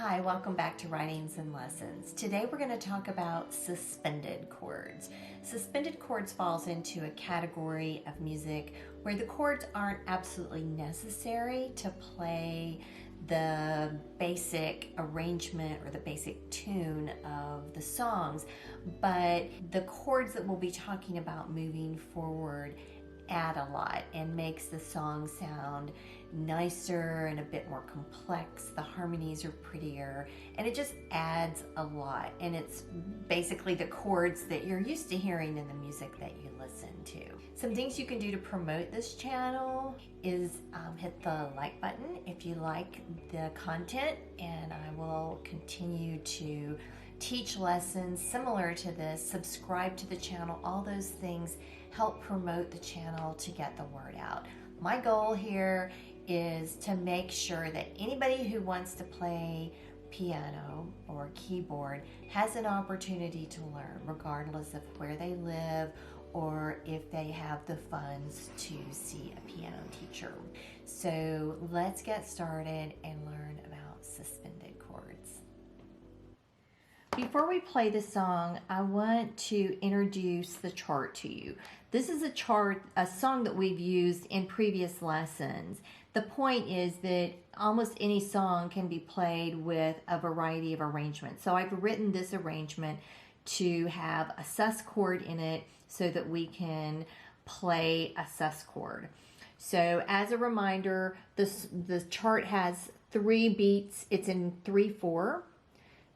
Hi, welcome back to Writings and Lessons. Today we're going to talk about suspended chords. Suspended chords falls into a category of music where the chords aren't absolutely necessary to play the basic arrangement or the basic tune of the songs, but the chords that we'll be talking about moving forward add a lot and makes the song sound nicer and a bit more complex. The harmonies are prettier and it just adds a lot, and it's basically the chords that you're used to hearing in the music that you listen to. Some things you can do to promote this channel is hit the like button if you like the content, and I will continue to teach lessons similar to this. Subscribe to the channel. All those things help promote the channel to get the word out. My goal here is to make sure that anybody who wants to play piano or keyboard has an opportunity to learn, regardless of where they live or if they have the funds to see a piano teacher. So let's get started and learn about suspended chords. Before we play the song, I want to introduce the chart to you. This is a song that we've used in previous lessons. The point is that almost any song can be played with a variety of arrangements. So I've written this arrangement to have a sus chord in it so that we can play a sus chord. So as a reminder, the chart has 3 beats. It's in 3/4.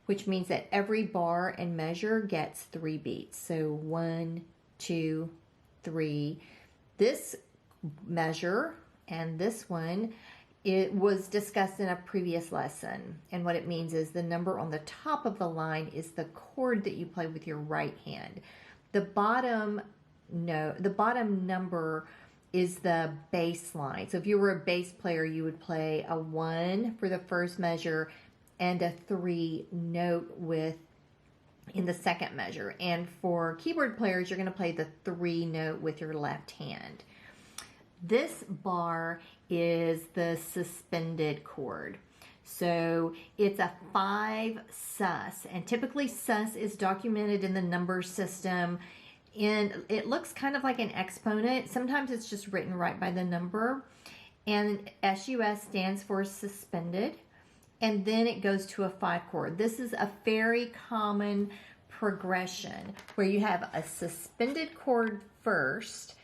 Which means that every bar and measure gets 3 beats. So 1, 2, 3. This measure and this one, it was discussed in a previous lesson. And what it means is the number on the top of the line is the chord that you play with your right hand. The bottom number is the bass line. So if you were a bass player, you would play a 1 for the first measure and a 3 note in the second measure. And for keyboard players, you're going to play the 3 note with your left hand. This bar is the suspended chord. So it's a 5 sus, and typically sus is documented in the number system, and it looks kind of like an exponent. Sometimes it's just written right by the number, and SUS stands for suspended. And then it goes to a 5 chord. This is a very common progression where you have a suspended chord first,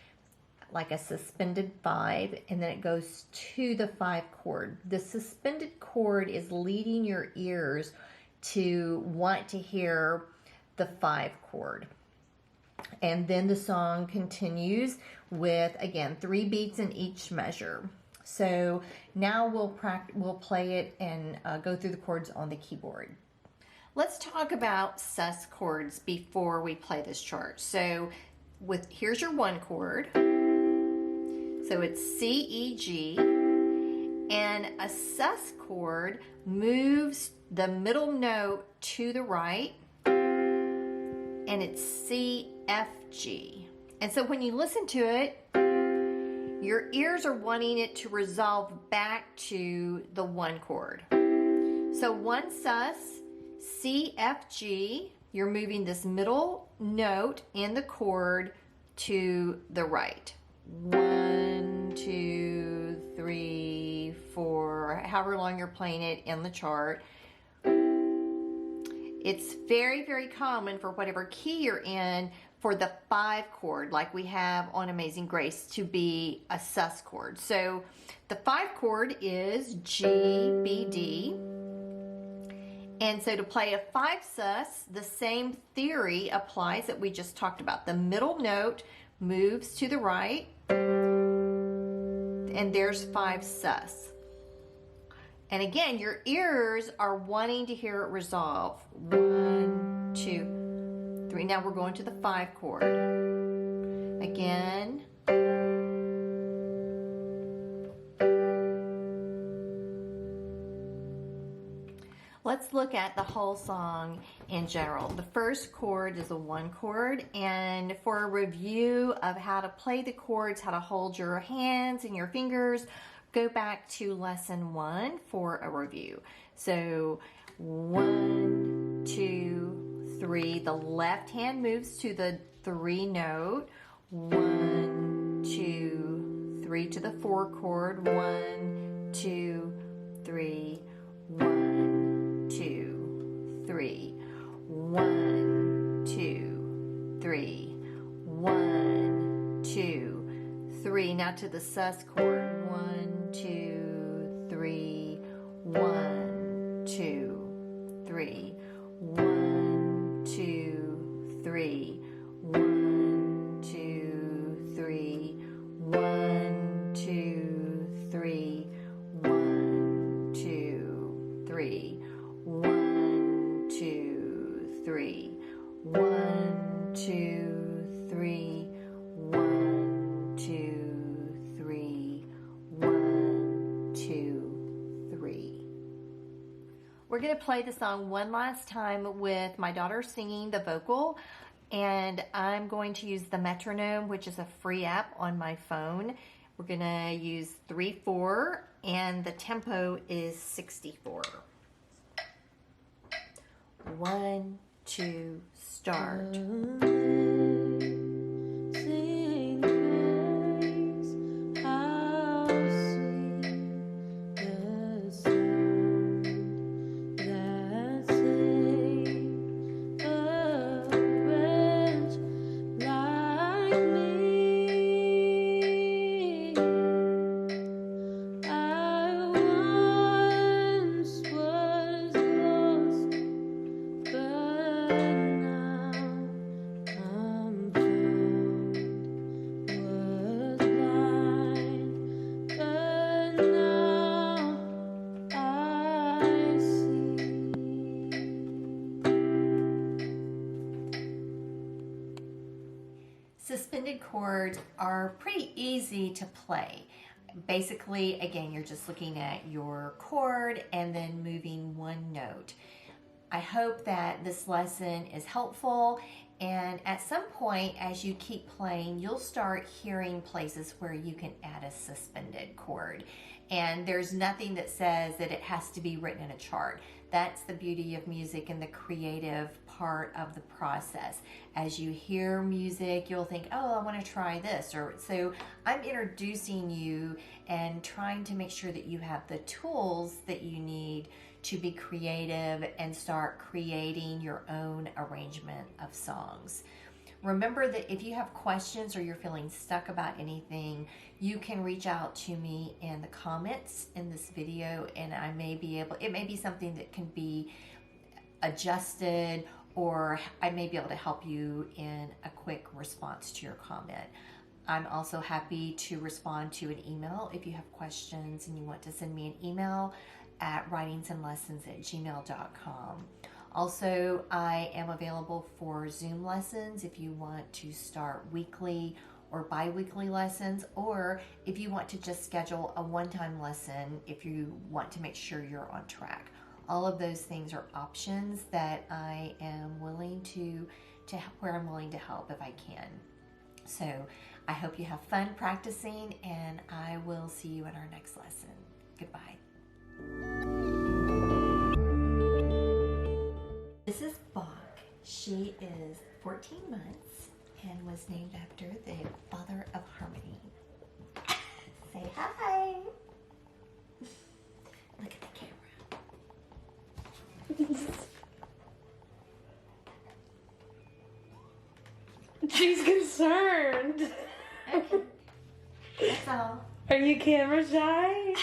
like a suspended 5, and then it goes to the 5 chord. The suspended chord is leading your ears to want to hear the 5 chord. And then the song continues with, again, 3 beats in each measure. So now we'll play it and go through the chords on the keyboard. Let's talk about sus chords before we play this chart. So here's your 1 chord. So it's C, E, G. And a sus chord moves the middle note to the right. And it's C, F, G. And so when you listen to it, your ears are wanting it to resolve back to the 1 chord. So 1 sus, C, F, G, you're moving this middle note in the chord to the right. 1, 2, 3, 4, however long you're playing it in the chart. It's very, very common for whatever key you're in for the 5 chord, like we have on Amazing Grace, to be a sus chord. So the 5 chord is G, B, D. And so to play a 5 sus, the same theory applies that we just talked about. The middle note moves to the right, and there's 5 sus. And again, your ears are wanting to hear it resolve. 1, 2, 3. Now we're going to the 5 chord. Again. Let's look at the whole song in general. The first chord is a 1 chord, and for a review of how to play the chords, how to hold your hands and your fingers, go back to lesson 1 for a review. So 1, 2, 3. The left hand moves to the 3 note. 1, 2, 3 to the 4 chord. 1, 2, 3. 1, 2, 3. 1, 2, 3. 1, 2, 3. Now to the sus chord. 1, 2, 3. 1, 2, 3. 1, 2, 3. 1, 2, 3. 1, 2, 3. 1, 2, 3. 1, 2, 3. 1, 2, 3. 1, 2, 3. 1, 2, 3. We're going to play the song one last time with my daughter singing the vocal, and I'm going to use the metronome, which is a free app on my phone. We're going to use 3/4, and the tempo is 64. 1, 2, start. Suspended chords are pretty easy to play. Basically, again, you're just looking at your chord and then moving one note. I hope that this lesson is helpful, and at some point as you keep playing, you'll start hearing places where you can add a suspended chord. And there's nothing that says that it has to be written in a chart. That's the beauty of music and the creative part of the process. As you hear music, you'll think, oh, I want to try this. So I'm introducing you and trying to make sure that you have the tools that you need to be creative and start creating your own arrangement of songs. Remember that if you have questions or you're feeling stuck about anything, you can reach out to me in the comments in this video, and I may be able, it may be something that can be adjusted, or I may be able to help you in a quick response to your comment. I'm also happy to respond to an email if you have questions and you want to send me an email at writingsandlessons@gmail.com. Also, I am available for Zoom lessons if you want to start weekly or bi-weekly lessons, or if you want to just schedule a one-time lesson if you want to make sure you're on track. All of those things are options that I am willing to where I'm willing to help if I can. So I hope you have fun practicing, and I will see you in our next lesson. Goodbye. This is Bach. She is 14 months and was named after the father of harmony. Say hi. Look at the camera. She's concerned. Okay. That's all. Are you camera shy?